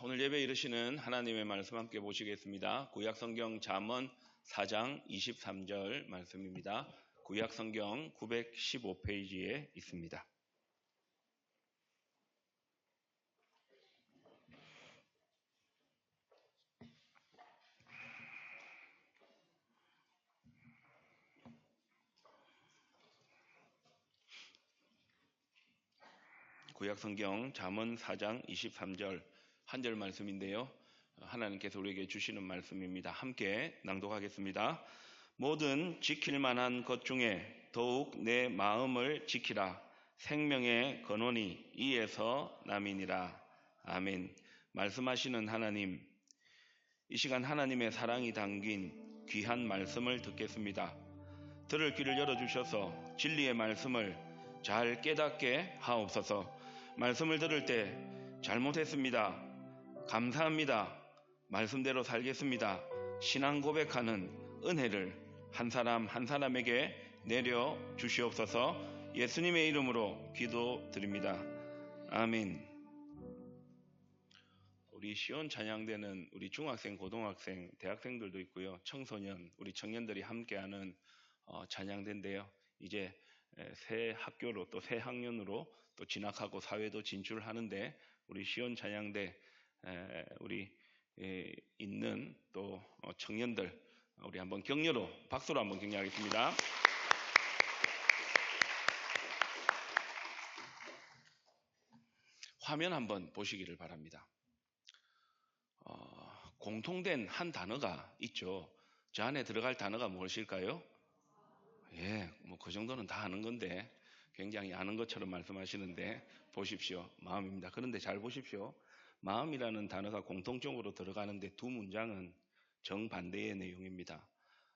오늘 예배에 이르시는 하나님의 말씀 함께 보시겠습니다. 구약성경 잠언 4장 23절 말씀입니다. 구약성경 915페이지에 있습니다. 구약성경 잠언 4장 23절 한 절 말씀인데요. 하나님께서 우리에게 주시는 말씀입니다. 함께 낭독하겠습니다. 모든 지킬 만한 것 중에 더욱 내 마음을 지키라. 생명의 근원이 이에서 남이니라. 아멘. 말씀하시는 하나님, 이 시간 하나님의 사랑이 담긴 귀한 말씀을 듣겠습니다. 들을 귀를 열어주셔서 진리의 말씀을 잘 깨닫게 하옵소서. 말씀을 들을 때 잘못했습니다. 감사합니다. 말씀대로 살겠습니다. 신앙 고백하는 은혜를 한 사람 한 사람에게 내려 주시옵소서. 예수님의 이름으로 기도드립니다. 아멘. 우리 시온 찬양대는 우리 중학생, 고등학생, 대학생들도 있고요. 청소년, 우리 청년들이 함께하는 찬양대인데요. 이제 새 학교로 또 새 학년으로 또 진학하고 사회도 진출하는데 우리 시온 찬양대 우리 있는 또 청년들 우리 한번 격려로 박수로 한번 격려하겠습니다. 화면 한번 보시기를 바랍니다. 공통된 한 단어가 있죠. 저 안에 들어갈 단어가 무엇일까요? 예, 뭐 그 정도는 다 아는 건데 굉장히 아는 것처럼 말씀하시는데 보십시오. 마음입니다. 그런데 잘 보십시오. 마음이라는 단어가 공통적으로 들어가는데 두 문장은 정반대의 내용입니다.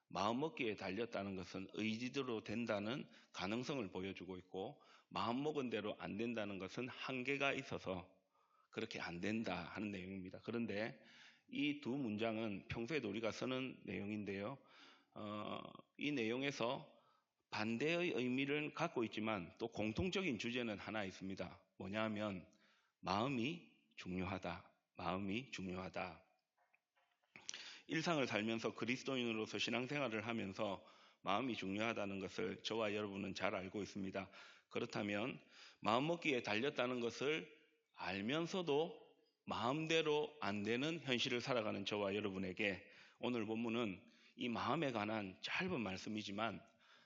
마음먹기에 달렸다는 것은 의지대로 된다는 가능성을 보여주고 있고 마음먹은 대로 안 된다는 것은 한계가 있어서 그렇게 안 된다 하는 내용입니다. 그런데 이 두 문장은 평소에도 우리가 쓰는 내용인데요. 이 내용에서 반대의 의미를 갖고 있지만 또 공통적인 주제는 하나 있습니다. 뭐냐 하면 마음이 중요하다. 마음이 중요하다. 일상을 살면서 그리스도인으로서 신앙생활을 하면서 마음이 중요하다는 것을 저와 여러분은 잘 알고 있습니다. 그렇다면 마음먹기에 달렸다는 것을 알면서도 마음대로 안 되는 현실을 살아가는 저와 여러분에게 오늘 본문은 이 마음에 관한 짧은 말씀이지만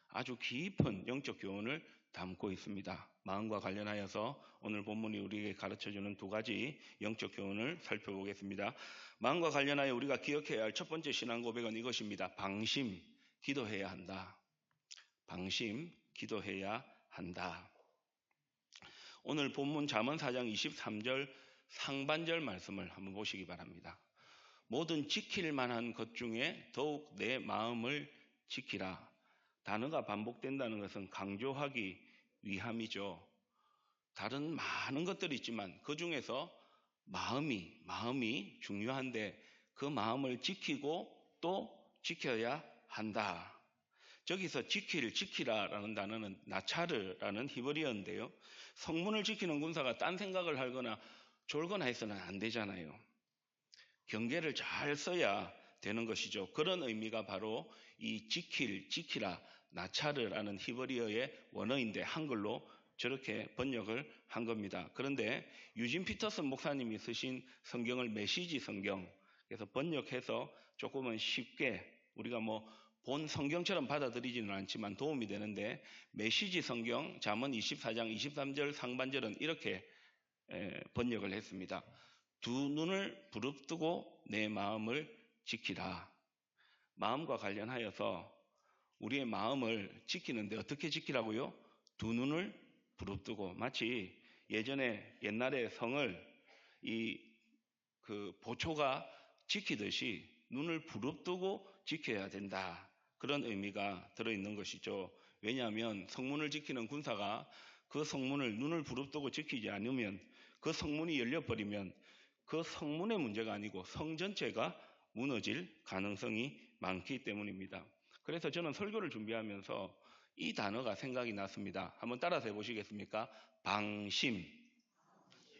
아주 깊은 영적 교훈을 담고 있습니다. 마음과 관련하여서 오늘 본문이 우리에게 가르쳐주는 두 가지 영적 교훈을 살펴보겠습니다. 마음과 관련하여 우리가 기억해야 할 첫 번째 신앙 고백은 이것입니다. 방심, 기도해야 한다. 방심, 기도해야 한다. 오늘 본문 잠언 4장 23절 상반절 말씀을 한번 보시기 바랍니다. 모든 지킬 만한 것 중에 더욱 내 마음을 지키라. 단어가 반복된다는 것은 강조하기 위함이죠. 다른 많은 것들이 있지만 그 중에서 마음이 중요한데 그 마음을 지키고 또 지켜야 한다. 저기서 지키라라는 단어는 나차르라는 히브리어인데요. 성문을 지키는 군사가 딴 생각을 하거나 졸거나 해서는 안 되잖아요. 경계를 잘 써야 되는 것이죠. 그런 의미가 바로 이 지키라, 나차르라는 히브리어의 원어인데 한글로 저렇게 번역을 한 겁니다. 그런데 유진 피터슨 목사님이 쓰신 성경을 메시지 성경, 그래서 번역해서 조금은 쉽게 우리가 본 성경처럼 받아들이지는 않지만 도움이 되는데 메시지 성경 잠언 24장 23절 상반절은 이렇게 번역을 했습니다. 두 눈을 부릅뜨고 내 마음을 지키라. 마음과 관련하여서 우리의 마음을 지키는데 어떻게 지키라고요? 두 눈을 부릅뜨고 마치 옛날에 성을 보초가 지키듯이 눈을 부릅뜨고 지켜야 된다. 그런 의미가 들어있는 것이죠. 왜냐하면 성문을 지키는 군사가 그 성문을 눈을 부릅뜨고 지키지 않으면 그 성문이 열려버리면 그 성문의 문제가 아니고 성 전체가 무너질 가능성이 많기 때문입니다. 그래서 저는 설교를 준비하면서 이 단어가 생각이 났습니다. 한번 따라서 해보시겠습니까? 방심.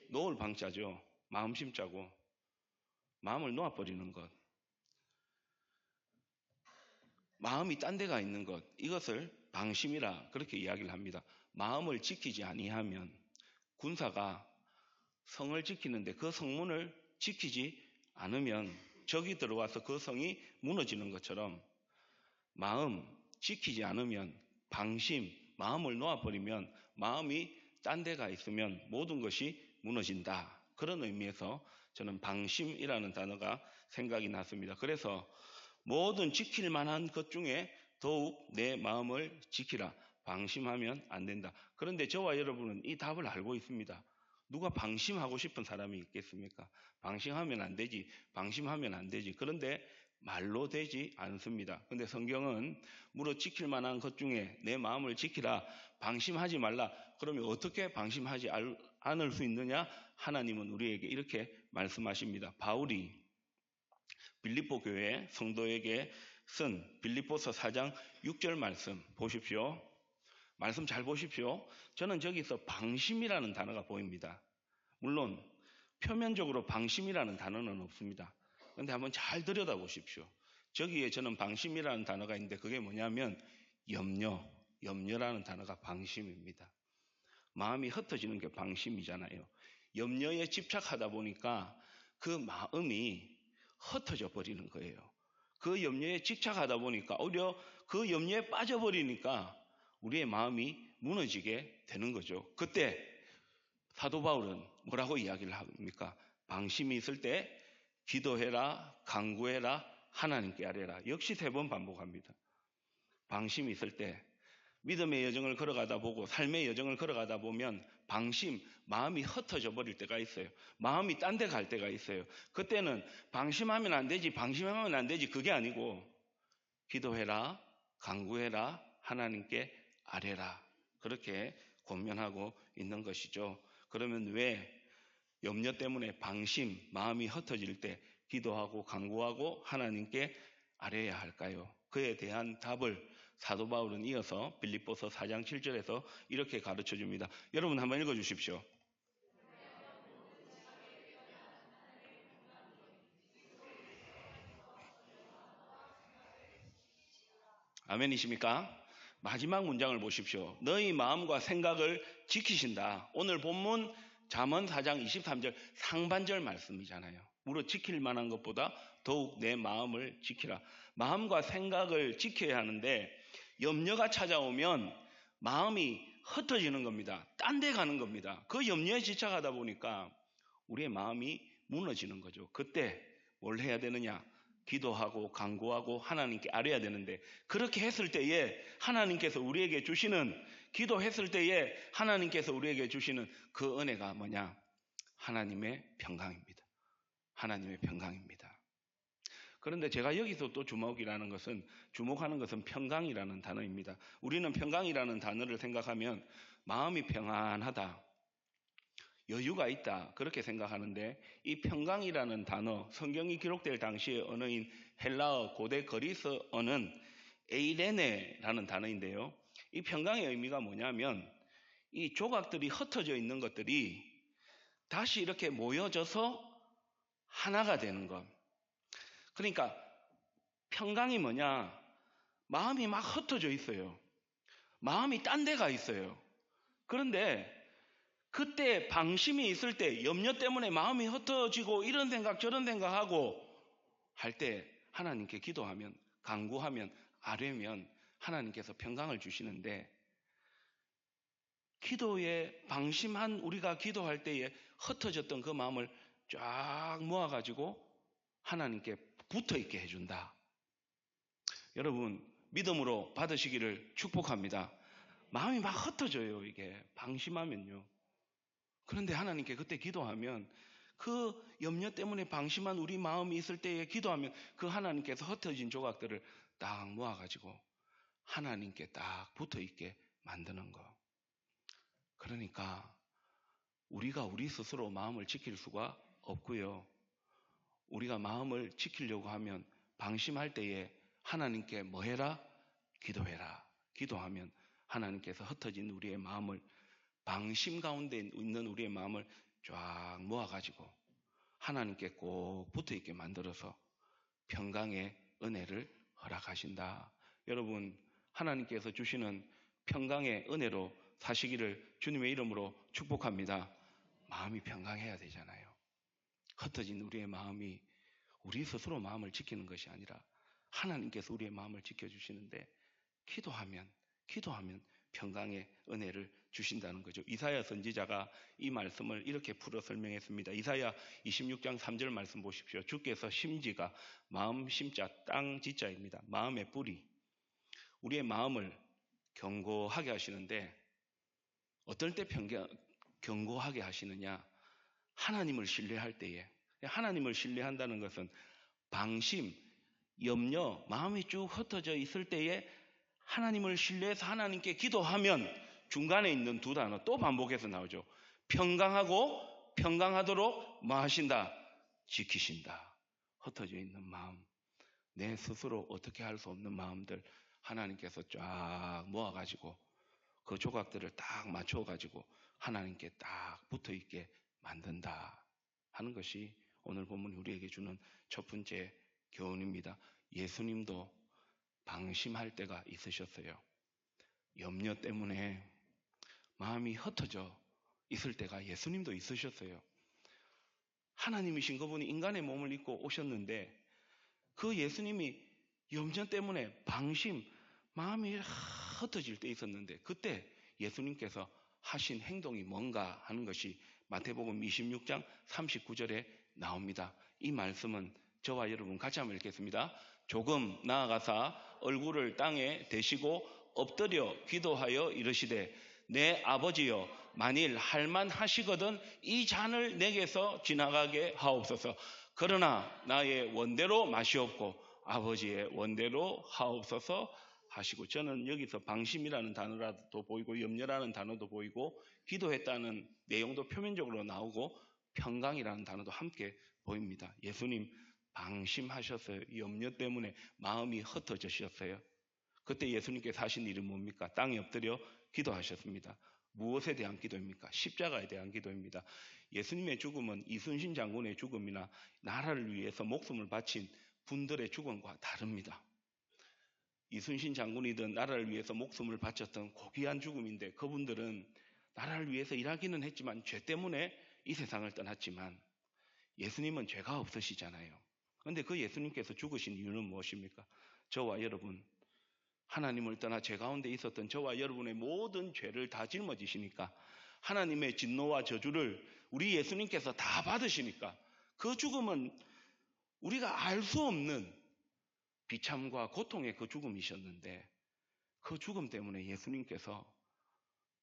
놓을 방자죠. 마음 심자고. 마음을 놓아버리는 것, 마음이 딴 데가 있는 것, 이것을 방심이라 그렇게 이야기를 합니다. 마음을 지키지 아니하면 군사가 성을 지키는데 그 성문을 지키지 않으면 적이 들어와서 그 성이 무너지는 것처럼 마음 지키지 않으면 방심, 마음을 놓아버리면 마음이 딴 데가 있으면 모든 것이 무너진다. 그런 의미에서 저는 방심이라는 단어가 생각이 났습니다. 그래서 모든 지킬 만한 것 중에 더욱 내 마음을 지키라. 방심하면 안 된다. 그런데 저와 여러분은 이 답을 알고 있습니다. 누가 방심하고 싶은 사람이 있겠습니까? 방심하면 안 되지. 방심하면 안 되지. 그런데 말로 되지 않습니다. 그런데 성경은 무릇 지킬 만한 것 중에 내 마음을 지키라. 방심하지 말라. 그러면 어떻게 방심하지 않을 수 있느냐? 하나님은 우리에게 이렇게 말씀하십니다. 바울이 빌립보 교회 성도에게 쓴 빌립보서 4장 6절 말씀 보십시오. 말씀 잘 보십시오. 저는 저기서 방심이라는 단어가 보입니다. 물론 표면적으로 방심이라는 단어는 없습니다. 그런데 한번 잘 들여다보십시오. 저기에 저는 방심이라는 단어가 있는데 그게 뭐냐면 염려라는 단어가 방심입니다. 마음이 흩어지는 게 방심이잖아요. 염려에 집착하다 보니까 그 마음이 흩어져 버리는 거예요. 그 염려에 집착하다 보니까 오히려 그 염려에 빠져버리니까 우리의 마음이 무너지게 되는 거죠. 그때 사도 바울은 뭐라고 이야기를 합니까? 방심이 있을 때 기도해라, 간구해라, 하나님께 아뢰라. 역시 3번 반복합니다. 방심이 있을 때 믿음의 여정을 걸어가다 보고 삶의 여정을 걸어가다 보면 방심, 마음이 흩어져 버릴 때가 있어요. 마음이 딴 데 갈 때가 있어요. 그때는 방심하면 안 되지, 방심하면 안 되지 그게 아니고 기도해라, 간구해라, 하나님께 아뢰라. 그렇게 권면하고 있는 것이죠. 그러면 왜 염려 때문에 방심, 마음이 흩어질 때 기도하고 간구하고 하나님께 아뢰야 할까요? 그에 대한 답을 사도 바울은 이어서 빌립보서 4장 7절에서 이렇게 가르쳐 줍니다. 여러분 한번 읽어 주십시오. 아멘이십니까? 마지막 문장을 보십시오. 너희 마음과 생각을 지키신다. 오늘 본문 잠언 4장 23절 상반절 말씀이잖아요. 무릇 지킬 만한 것보다 더욱 내 마음을 지키라. 마음과 생각을 지켜야 하는데 염려가 찾아오면 마음이 흩어지는 겁니다. 딴 데 가는 겁니다. 그 염려에 집착하다 보니까 우리의 마음이 무너지는 거죠. 그때 뭘 해야 되느냐? 기도하고 간구하고 하나님께 아뢰야 되는데 그렇게 했을 때에 하나님께서 우리에게 주시는 기도했을 때에 하나님께서 우리에게 주시는 그 은혜가 뭐냐? 하나님의 평강입니다. 하나님의 평강입니다. 그런데 제가 여기서 또 주목하는 것은 평강이라는 단어입니다. 우리는 평강이라는 단어를 생각하면 마음이 평안하다, 여유가 있다 그렇게 생각하는데 이 평강이라는 단어, 성경이 기록될 당시의 언어인 헬라어 고대 그리스어는 에이레네라는 단어인데요. 이 평강의 의미가 뭐냐면 이 조각들이 흩어져 있는 것들이 다시 이렇게 모여져서 하나가 되는 것. 그러니까 평강이 뭐냐? 마음이 막 흩어져 있어요. 마음이 딴 데가 있어요. 그런데 그때 방심이 있을 때 염려 때문에 마음이 흩어지고 이런 생각 저런 생각하고 할 때 하나님께 기도하면 간구하면 아뢰면 하나님께서 평강을 주시는데 기도에 방심한 우리가 기도할 때에 흩어졌던 그 마음을 쫙 모아가지고 하나님께 붙어있게 해준다. 여러분 믿음으로 받으시기를 축복합니다. 마음이 막 흩어져요. 이게 방심하면요. 그런데 하나님께 그때 기도하면 그 염려 때문에 방심한 우리 마음이 있을 때에 기도하면 그 하나님께서 흩어진 조각들을 딱 모아가지고 하나님께 딱 붙어있게 만드는 거. 그러니까 우리가 우리 스스로 마음을 지킬 수가 없고요. 우리가 마음을 지키려고 하면 방심할 때에 하나님께 뭐 해라? 기도해라. 기도하면 하나님께서 흩어진 우리의 마음을 방심 가운데 있는 우리의 마음을 쫙 모아가지고 하나님께 꼭 붙어있게 만들어서 평강의 은혜를 허락하신다. 여러분, 하나님께서 주시는 평강의 은혜로 사시기를 주님의 이름으로 축복합니다. 마음이 평강해야 되잖아요. 흩어진 우리의 마음이 우리 스스로 마음을 지키는 것이 아니라 하나님께서 우리의 마음을 지켜주시는데 기도하면 평강의 은혜를 주신다는 거죠. 이사야 선지자가 이 말씀을 이렇게 풀어 설명했습니다. 이사야 26장 3절 말씀 보십시오. 주께서 심지가 마음 심자 땅 지자입니다. 마음의 뿌리, 우리의 마음을 견고하게 하시는데 어떨 때 견고하게 하시느냐? 하나님을 신뢰할 때에. 하나님을 신뢰한다는 것은 방심, 염려, 마음이 쭉 흩어져 있을 때에 하나님을 신뢰해서 하나님께 기도하면 중간에 있는 두 단어 또 반복해서 나오죠. 평강하고 평강하도록 뭐 하신다? 지키신다. 흩어져 있는 마음, 내 스스로 어떻게 할 수 없는 마음들 하나님께서 쫙 모아가지고 그 조각들을 딱 맞춰가지고 하나님께 딱 붙어있게 만든다 하는 것이 오늘 본문이 우리에게 주는 첫 번째 교훈입니다. 예수님도 방심할 때가 있으셨어요. 염려 때문에 마음이 흩어져 있을 때가 예수님도 있으셨어요. 하나님이신 그분이 인간의 몸을 입고 오셨는데 그 예수님이 염려 때문에 방심, 마음이 흩어질 때 있었는데 그때 예수님께서 하신 행동이 뭔가 하는 것이 마태복음 26장 39절에 나옵니다. 이 말씀은 저와 여러분 같이 한번 읽겠습니다. 조금 나아가사 얼굴을 땅에 대시고 엎드려 기도하여 이르시되 내 아버지여 만일 할만하시거든 이 잔을 내게서 지나가게 하옵소서. 그러나 나의 원대로 마시옵고 아버지의 원대로 하옵소서 하시고, 저는 여기서 방심이라는 단어라도 보이고 염려라는 단어도 보이고 기도했다는 내용도 표면적으로 나오고 평강이라는 단어도 함께 보입니다. 예수님 방심하셨어요. 염려 때문에 마음이 흩어지셨어요. 그때 예수님께서 하신 일은 뭡니까? 땅에 엎드려 기도하셨습니다. 무엇에 대한 기도입니까? 십자가에 대한 기도입니다. 예수님의 죽음은 이순신 장군의 죽음이나 나라를 위해서 목숨을 바친 분들의 죽음과 다릅니다. 이순신 장군이든 나라를 위해서 목숨을 바쳤던 고귀한 죽음인데 그분들은 나라를 위해서 일하기는 했지만 죄 때문에 이 세상을 떠났지만 예수님은 죄가 없으시잖아요. 그런데 그 예수님께서 죽으신 이유는 무엇입니까? 저와 여러분, 하나님을 떠나 죄 가운데 있었던 저와 여러분의 모든 죄를 다 짊어지시니까 하나님의 진노와 저주를 우리 예수님께서 다 받으시니까 그 죽음은 우리가 알 수 없는 비참과 고통의 그 죽음이셨는데 그 죽음 때문에 예수님께서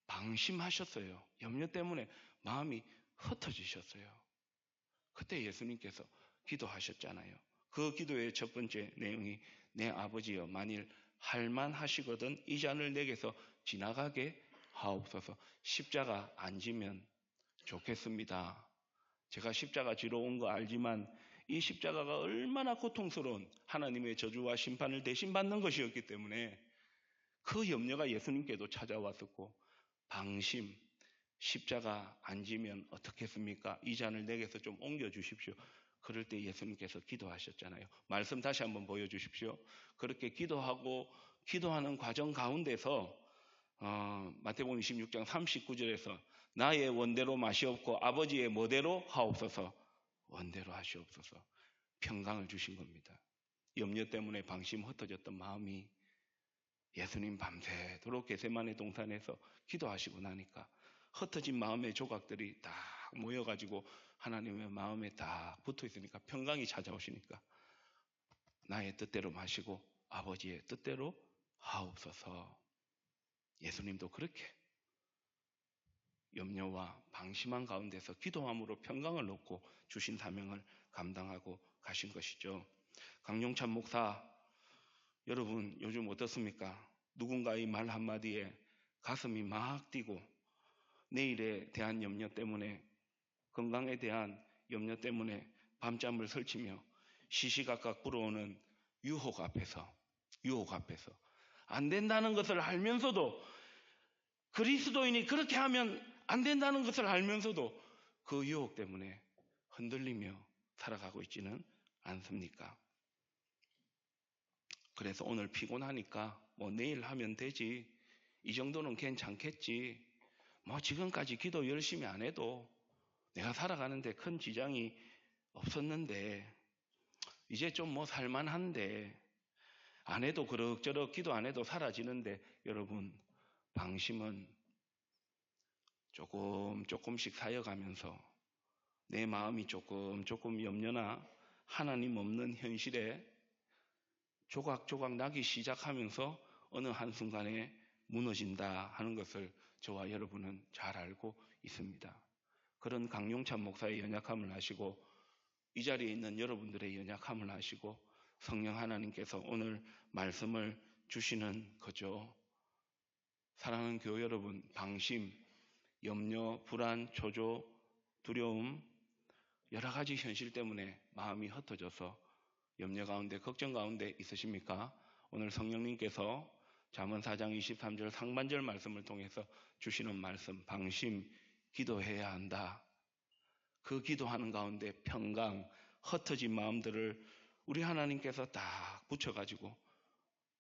방심하셨어요. 염려 때문에 마음이 흩어지셨어요. 그때 예수님께서 기도하셨잖아요. 그 기도의 첫 번째 내용이 내 아버지여 만일 할만하시거든 이 잔을 내게서 지나가게 하옵소서. 십자가 안 지면 좋겠습니다. 제가 십자가 지러 온 거 알지만 이 십자가가 얼마나 고통스러운 하나님의 저주와 심판을 대신 받는 것이었기 때문에 그 염려가 예수님께도 찾아왔었고 방심, 십자가 안 지면 어떻겠습니까? 이 잔을 내게서 좀 옮겨주십시오. 그럴 때 예수님께서 기도하셨잖아요. 말씀 다시 한번 보여주십시오. 그렇게 기도하는 과정 가운데서 마태복음 26장 39절에서 나의 원대로 마시옵고 아버지의 뭐대로 하옵소서. 원대로 하시옵소서. 평강을 주신 겁니다. 염려 때문에 방심 흩어졌던 마음이 예수님 밤새도록 겟세마네 동산에서 기도하시고 나니까 흩어진 마음의 조각들이 딱 모여가지고 하나님의 마음에 딱 붙어 있으니까 평강이 찾아오시니까 나의 뜻대로 마시고 아버지의 뜻대로 하옵소서. 예수님도 그렇게 염려와 방심한 가운데서 기도함으로 평강을 얻고 주신 사명을 감당하고 가신 것이죠. 강용찬 목사, 여러분 요즘 어떻습니까? 누군가의 말 한마디에 가슴이 막 뛰고 내일에 대한 염려 때문에, 건강에 대한 염려 때문에 밤잠을 설치며 시시각각 불어오는 유혹 앞에서 안 된다는 것을 알면서도, 그리스도인이 그렇게 하면 안 된다는 것을 알면서도 그 유혹 때문에 흔들리며 살아가고 있지는 않습니까? 그래서 오늘 피곤하니까 뭐 내일 하면 되지, 이 정도는 괜찮겠지, 뭐 지금까지 기도 열심히 안 해도 내가 살아가는데 큰 지장이 없었는데 이제 좀 뭐 살만한데, 안 해도 그럭저럭 기도 안 해도 사라지는데, 여러분, 방심은 조금씩 사여가면서 내 마음이 조금 염려나 하나님 없는 현실에 조각조각 나기 시작하면서 어느 한순간에 무너진다 하는 것을 저와 여러분은 잘 알고 있습니다. 그런 강용찬 목사의 연약함을 아시고 이 자리에 있는 여러분들의 연약함을 아시고 성령 하나님께서 오늘 말씀을 주시는 거죠. 사랑하는 교회 여러분, 방심, 염려, 불안, 초조, 두려움, 여러 가지 현실 때문에 마음이 흩어져서 염려 가운데, 걱정 가운데 있으십니까? 오늘 성령님께서 잠언 4장 23절 상반절 말씀을 통해서 주시는 말씀, 방심, 기도해야 한다. 그 기도하는 가운데 평강, 흩어진 마음들을 우리 하나님께서 딱 붙여가지고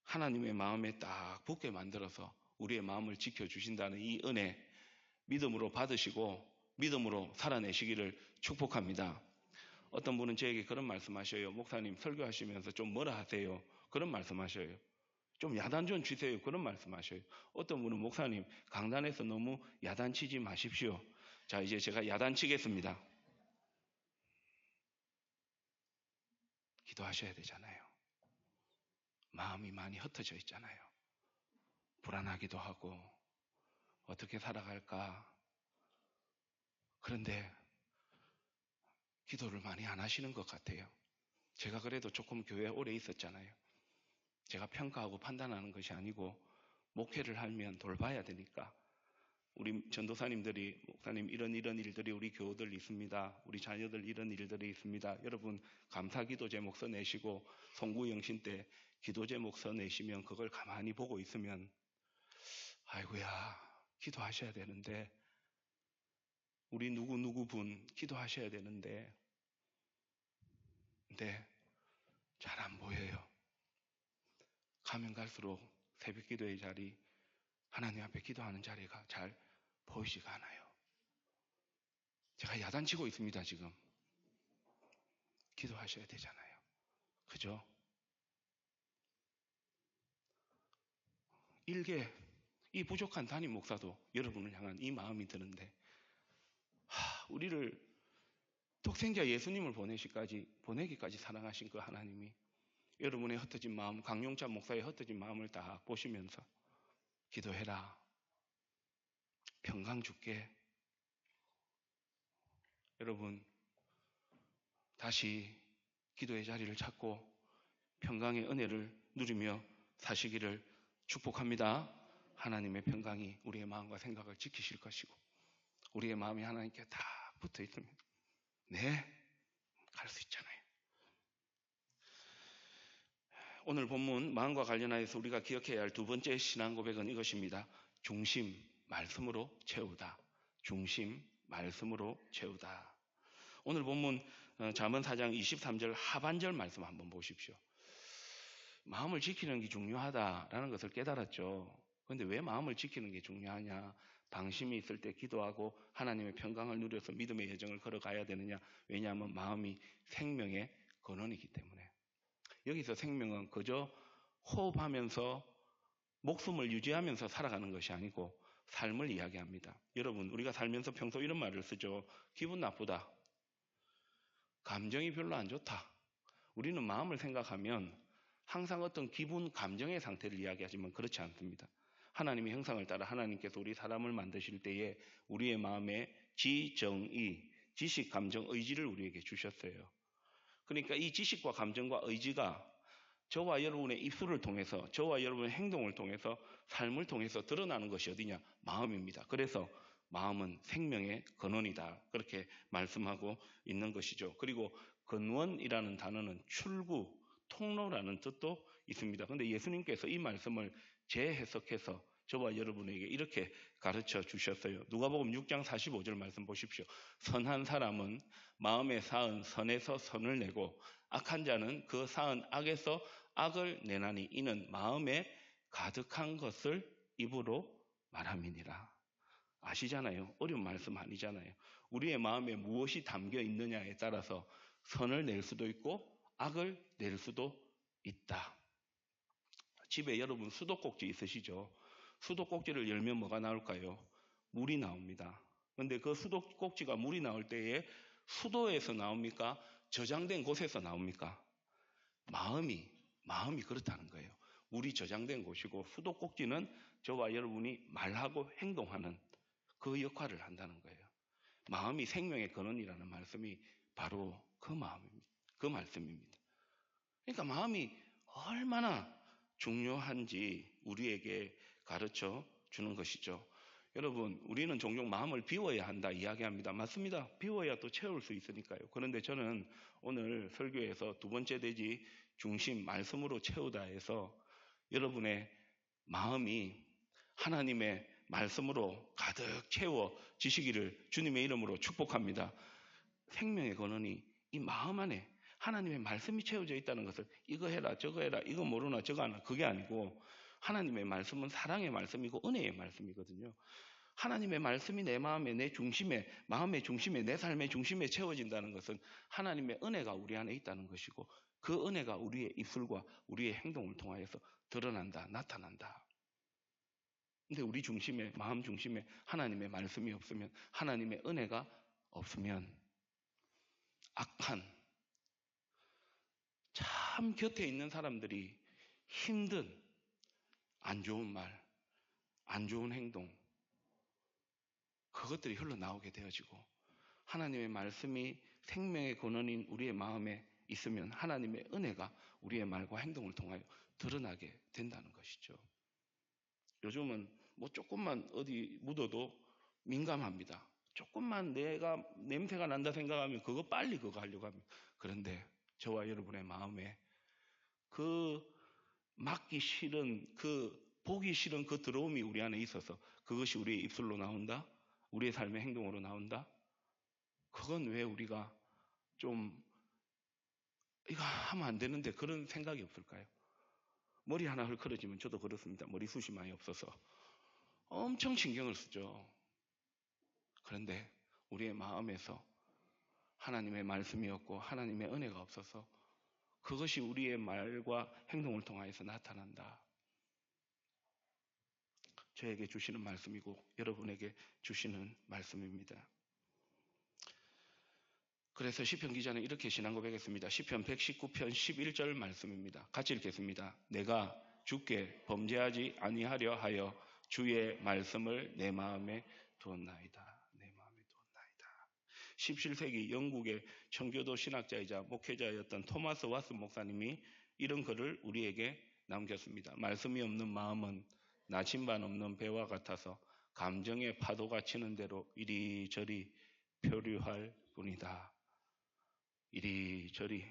하나님의 마음에 딱 붙게 만들어서 우리의 마음을 지켜주신다는 이 은혜, 믿음으로 받으시고 믿음으로 살아내시기를 축복합니다. 어떤 분은 저에게 그런 말씀하셔요. 목사님 설교하시면서 좀 뭐라 하세요? 그런 말씀하셔요. 좀 야단 좀 주세요. 그런 말씀하셔요. 어떤 분은 목사님 강단에서 너무 야단치지 마십시오. 자, 이제 제가 야단치겠습니다. 기도하셔야 되잖아요. 마음이 많이 흩어져 있잖아요. 불안하기도 하고 어떻게 살아갈까. 그런데 기도를 많이 안 하시는 것 같아요. 제가 그래도 조금 교회에 오래 있었잖아요. 제가 평가하고 판단하는 것이 아니고 목회를 하면 돌봐야 되니까 우리 전도사님들이 목사님 이런 일들이 우리 교우들 있습니다. 우리 자녀들 이런 일들이 있습니다. 여러분 감사기도 제목 써내시고 송구영신 때 기도 제목 써내시면 그걸 가만히 보고 있으면 아이고야 기도하셔야 되는데 우리 누구 분 기도하셔야 되는데 근데 잘 안 보여요. 가면 갈수록 새벽 기도의 자리, 하나님 앞에 기도하는 자리가 잘 보이지가 않아요. 제가 야단치고 있습니다, 지금. 기도하셔야 되잖아요. 그죠? 일개, 이 부족한 담임 목사도 여러분을 향한 이 마음이 드는데, 우리를 독생자 예수님을 보내기까지 사랑하신 그 하나님이 여러분의 흩어진 마음, 강용찬 목사의 흩어진 마음을 딱 보시면서 기도해라. 평강 줄게. 여러분, 다시 기도의 자리를 찾고 평강의 은혜를 누리며 사시기를 축복합니다. 하나님의 평강이 우리의 마음과 생각을 지키실 것이고 우리의 마음이 하나님께 다 붙어 있으면 갈 수 있잖아요. 오늘 본문 마음과 관련하여서 우리가 기억해야 할 두 번째 신앙 고백은 이것입니다. 중심, 말씀으로 채우다. 중심, 말씀으로 채우다. 오늘 본문 잠언 4장 23절 하반절 말씀 한번 보십시오. 마음을 지키는 게 중요하다라는 것을 깨달았죠. 그런데 왜 마음을 지키는 게 중요하냐? 방심이 있을 때 기도하고 하나님의 평강을 누려서 믿음의 여정을 걸어가야 되느냐? 왜냐하면 마음이 생명의 근원이기 때문에. 여기서 생명은 그저 호흡하면서 목숨을 유지하면서 살아가는 것이 아니고 삶을 이야기합니다. 여러분, 우리가 살면서 평소 이런 말을 쓰죠. 기분 나쁘다. 감정이 별로 안 좋다. 우리는 마음을 생각하면 항상 어떤 기분, 감정의 상태를 이야기하지만 그렇지 않습니다. 하나님의 형상을 따라 하나님께서 우리 사람을 만드실 때에 우리의 마음에 지정의, 지식, 감정, 의지를 우리에게 주셨어요. 그러니까 이 지식과 감정과 의지가 저와 여러분의 입술을 통해서, 저와 여러분의 행동을 통해서, 삶을 통해서 드러나는 것이 어디냐? 마음입니다. 그래서 마음은 생명의 근원이다. 그렇게 말씀하고 있는 것이죠. 그리고 근원이라는 단어는 출구, 통로라는 뜻도 있습니다. 그런데 예수님께서 이 말씀을 재해석해서 저와 여러분에게 이렇게 가르쳐 주셨어요. 누가복음 6장 45절 말씀 보십시오. 선한 사람은 마음에 쌓은 선에서 선을 내고 악한 자는 그 쌓은 악에서 악을 내나니 이는 마음에 가득한 것을 입으로 말함이니라. 아시잖아요. 어려운 말씀 아니잖아요. 우리의 마음에 무엇이 담겨 있느냐에 따라서 선을 낼 수도 있고 악을 낼 수도 있다. 집에 여러분 수도꼭지 있으시죠? 수도꼭지를 열면 뭐가 나올까요? 물이 나옵니다. 그런데 그 수도꼭지가 물이 나올 때에 수도에서 나옵니까? 저장된 곳에서 나옵니까? 마음이 그렇다는 거예요. 물이 저장된 곳이고 수도꼭지는 저와 여러분이 말하고 행동하는 그 역할을 한다는 거예요. 마음이 생명의 근원이라는 말씀이 바로 그 마음입니다. 그 말씀입니다. 그러니까 마음이 얼마나 중요한지 우리에게 가르쳐 주는 것이죠. 여러분, 우리는 종종 마음을 비워야 한다 이야기합니다. 맞습니다. 비워야 또 채울 수 있으니까요. 그런데 저는 오늘 설교에서 두 번째 대지 중심 말씀으로 채우다 해서 여러분의 마음이 하나님의 말씀으로 가득 채워지시기를 주님의 이름으로 축복합니다. 생명의 근원이 이 마음 안에 하나님의 말씀이 채워져 있다는 것을 이거 해라 저거 해라 이거 모르나 저거 하나 그게 아니고 하나님의 말씀은 사랑의 말씀이고 은혜의 말씀이거든요. 하나님의 말씀이 내 마음에 내 중심에 마음의 중심에 내 삶의 중심에 채워진다는 것은 하나님의 은혜가 우리 안에 있다는 것이고 그 은혜가 우리의 입술과 우리의 행동을 통하여서 드러난다 나타난다. 근데 우리 중심에 마음 중심에 하나님의 말씀이 없으면 하나님의 은혜가 없으면 악한 참 곁에 있는 사람들이 힘든 안 좋은 말, 안 좋은 행동 그것들이 흘러나오게 되어지고 하나님의 말씀이 생명의 근원인 우리의 마음에 있으면 하나님의 은혜가 우리의 말과 행동을 통하여 드러나게 된다는 것이죠. 요즘은 뭐 조금만 어디 묻어도 민감합니다. 조금만 내가 냄새가 난다 생각하면 그거 빨리 그거 하려고 합니다. 그런데 저와 여러분의 마음에 그 맡기 싫은 그 보기 싫은 그 더러움이 우리 안에 있어서 그것이 우리의 입술로 나온다? 우리의 삶의 행동으로 나온다? 그건 왜 우리가 좀 이거 하면 안 되는데 그런 생각이 없을까요? 머리 하나 헐크러지면 저도 그렇습니다. 머리숱이 많이 없어서 엄청 신경을 쓰죠. 그런데 우리의 마음에서 하나님의 말씀이 없고 하나님의 은혜가 없어서 그것이 우리의 말과 행동을 통하여서 나타난다. 저에게 주시는 말씀이고 여러분에게 주시는 말씀입니다. 그래서 시편 기자는 이렇게 신앙 고백했습니다. 시편 119편 11절 말씀입니다. 같이 읽겠습니다. 내가 주께 범죄하지 아니하려 하여 주의 말씀을 내 마음에 두었나이다. 내 마음에 두었나이다. 17세기 영국의 청교도 신학자이자 목회자였던 토마스 왓슨 목사님이 이런 글을 우리에게 남겼습니다. 말씀이 없는 마음은 나침반 없는 배와 같아서 감정의 파도가 치는 대로 이리저리 표류할 뿐이다. 이리저리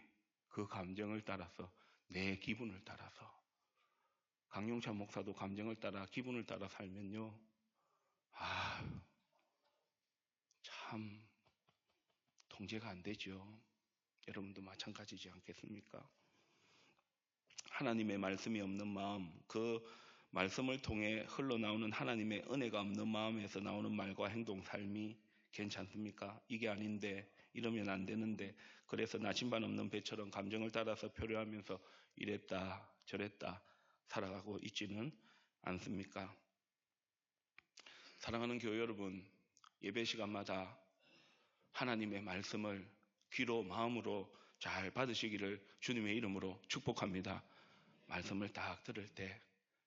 그 감정을 따라서 내 기분을 따라서 강용찬 목사도 감정을 따라 기분을 따라 살면요 참 통제가 안 되죠. 여러분도 마찬가지지 않겠습니까? 하나님의 말씀이 없는 마음, 그 말씀을 통해 흘러나오는 하나님의 은혜가 없는 마음에서 나오는 말과 행동, 삶이 괜찮습니까? 이게 아닌데, 이러면 안 되는데, 그래서 나침반 없는 배처럼 감정을 따라서 표류하면서 이랬다 저랬다 살아가고 있지는 않습니까? 사랑하는 교회 여러분, 예배 시간마다 하나님의 말씀을 귀로 마음으로 잘 받으시기를 주님의 이름으로 축복합니다. 말씀을 딱 들을 때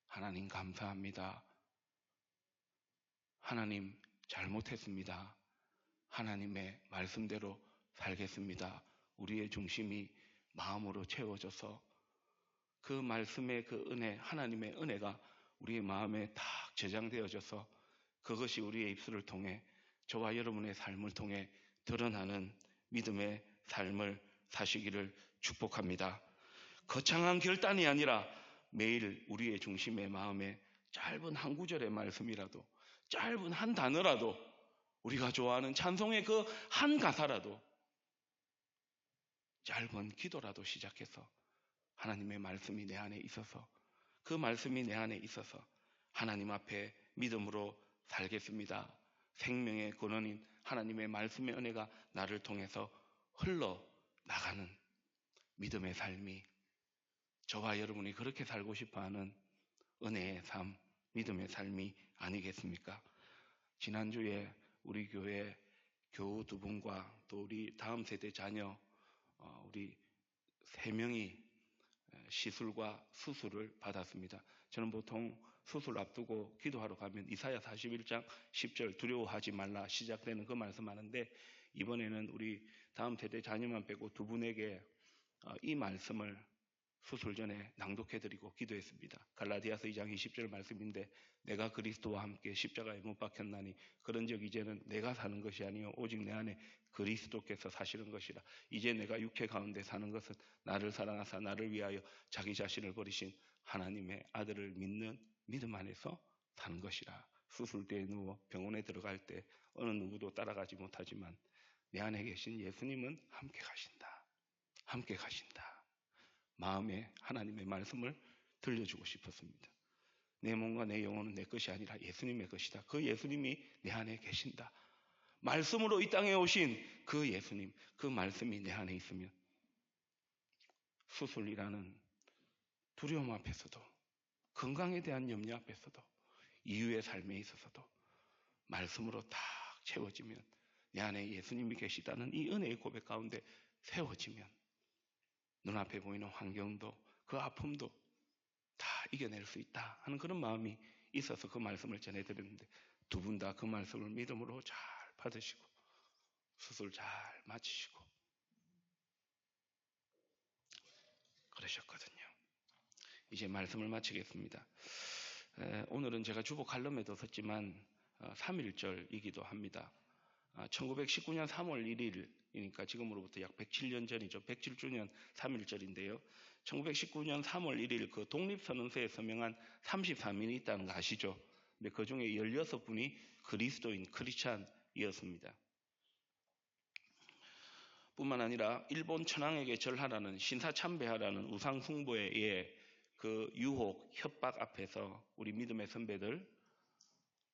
하나님 감사합니다. 하나님 잘못했습니다. 하나님의 말씀대로 살겠습니다. 우리의 중심이 마음으로 채워져서 그 말씀의 그 은혜, 하나님의 은혜가 우리의 마음에 딱 저장되어져서 그것이 우리의 입술을 통해 저와 여러분의 삶을 통해 드러나는 믿음의 삶을 사시기를 축복합니다. 거창한 결단이 아니라 매일 우리의 중심의 마음에 짧은 한 구절의 말씀이라도, 짧은 한 단어라도, 우리가 좋아하는 찬송의 그 한 가사라도, 짧은 기도라도 시작해서 하나님의 말씀이 내 안에 있어서, 그 말씀이 내 안에 있어서 하나님 앞에 믿음으로 살겠습니다. 생명의 근원인 하나님의 말씀의 은혜가 나를 통해서 흘러나가는 믿음의 삶이, 저와 여러분이 그렇게 살고 싶어하는 은혜의 삶, 믿음의 삶이 아니겠습니까? 지난주에 우리 교회 교우 두 분과 또 우리 다음 세대 자녀 우리 3명이 시술과 수술을 받았습니다. 저는 보통 수술 앞두고 기도하러 가면 이사야 41장 10절 두려워하지 말라 시작되는 그 말씀하는데, 이번에는 우리 다음 세대 자녀만 빼고 두 분에게 이 말씀을 수술 전에 낭독해드리고 기도했습니다. 갈라디아서 2장 20절 말씀인데, 내가 그리스도와 함께 십자가에 못 박혔나니 그런즉 이제는 내가 사는 것이 아니요 오직 내 안에 그리스도께서 사시는 것이라. 이제 내가 육체 가운데 사는 것은 나를 사랑하사 나를 위하여 자기 자신을 버리신 하나님의 아들을 믿는 믿음 안에서 사는 것이라. 수술대에 누워 병원에 들어갈 때 어느 누구도 따라가지 못하지만 내 안에 계신 예수님은 함께 가신다. 함께 가신다. 마음에 하나님의 말씀을 들려주고 싶었습니다. 내 몸과 내 영혼은 내 것이 아니라 예수님의 것이다. 그 예수님이 내 안에 계신다. 말씀으로 이 땅에 오신 그 예수님, 그 말씀이 내 안에 있으면 수술이라는 두려움 앞에서도, 건강에 대한 염려 앞에서도, 이유의 삶에 있어서도 말씀으로 딱 채워지면, 내 안에 예수님이 계시다는 이 은혜의 고백 가운데 세워지면 눈앞에 보이는 환경도 그 아픔도 다 이겨낼 수 있다 하는 그런 마음이 있어서 그 말씀을 전해드렸는데, 두 분 다 그 말씀을 믿음으로 잘 받으시고 수술 잘 마치시고 그러셨거든요. 이제 말씀을 마치겠습니다. 오늘은 제가 주보 칼럼에도 썼지만 3.1절이기도 합니다. 1919년 3월 1일이니까 지금으로부터 약 107년 전이죠. 107주년 3.1절인데요. 1919년 3월 1일 그 독립선언서에 서명한 33인이 있다는 거 아시죠? 근데 그 중에 16분이 그리스도인 크리스찬이었습니다. 뿐만 아니라 일본 천황에게 절하라는, 신사참배하라는 우상 숭배에 의해 그 유혹, 협박 앞에서 우리 믿음의 선배들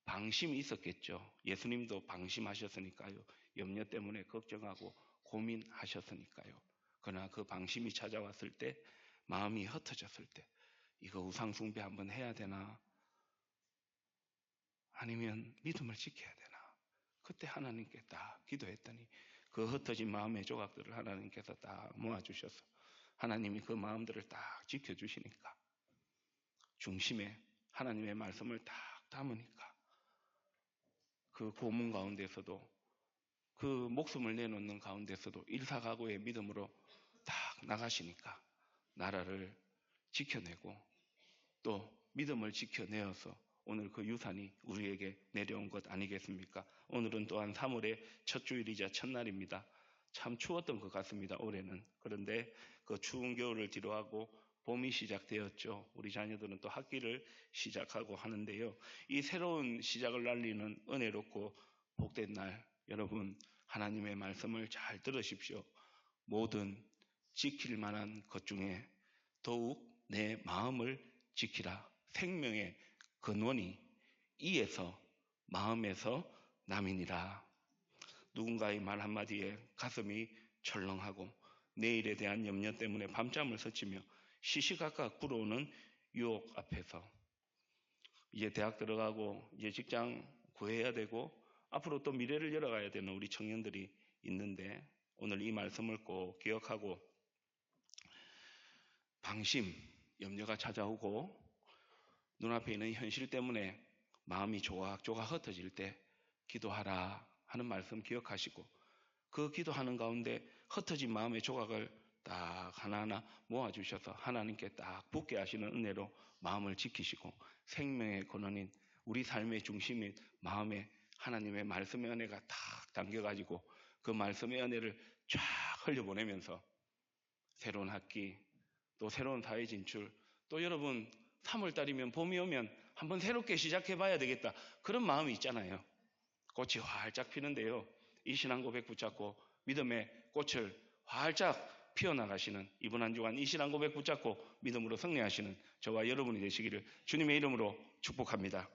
방심이 있었겠죠. 예수님도 방심하셨으니까요. 염려 때문에 걱정하고 고민하셨으니까요. 그러나 그 방심이 찾아왔을 때, 마음이 흩어졌을 때, 이거 우상 숭배 한번 해야 되나? 아니면 믿음을 지켜야 되나? 그때 하나님께 딱 기도했더니 그 흩어진 마음의 조각들을 하나님께서 딱 모아주셔서 하나님이 그 마음들을 딱 지켜주시니까, 중심에 하나님의 말씀을 딱 담으니까 그 고문 가운데서도, 그 목숨을 내놓는 가운데서도 일사각오의 믿음으로 딱 나가시니까 나라를 지켜내고 또 믿음을 지켜내어서 오늘 그 유산이 우리에게 내려온 것 아니겠습니까? 오늘은 또한 3월의 첫 주일이자 첫날입니다. 참 추웠던 것 같습니다, 올해는. 그런데 그 추운 겨울을 뒤로하고 봄이 시작되었죠. 우리 자녀들은 또 학기를 시작하고 하는데요. 이 새로운 시작을 알리는 은혜롭고 복된 날, 여러분 하나님의 말씀을 잘 들으십시오. 모든 지킬 만한 것 중에 더욱 내 마음을 지키라. 생명의 근원이 이에서, 마음에서 남이니라. 누군가의 말 한마디에 가슴이 철렁하고 내일에 대한 염려 때문에 밤잠을 설치며 시시각각 불어오는 유혹 앞에서 이제 대학 들어가고 이제 직장 구해야 되고 앞으로 또 미래를 열어가야 되는 우리 청년들이 있는데, 오늘 이 말씀을 꼭 기억하고 방심, 염려가 찾아오고 눈앞에 있는 현실 때문에 마음이 조각조각 흩어질 때 기도하라 하는 말씀 기억하시고, 그 기도하는 가운데 흩어진 마음의 조각을 딱 하나하나 모아주셔서 하나님께 딱 붙게 하시는 은혜로 마음을 지키시고, 생명의 근원인 우리 삶의 중심인 마음에 하나님의 말씀의 은혜가 딱 담겨가지고 그 말씀의 은혜를 쫙 흘려보내면서 새로운 학기, 또 새로운 사회 진출, 또 여러분 3월달이면 봄이 오면 한번 새롭게 시작해 봐야 되겠다. 그런 마음이 있잖아요. 꽃이 활짝 피는데요. 이 신앙 고백 붙잡고 믿음의 꽃을 활짝 피어나가시는 이번 한 주간 이 신앙 고백 붙잡고 믿음으로 승리하시는 저와 여러분이 되시기를 주님의 이름으로 축복합니다.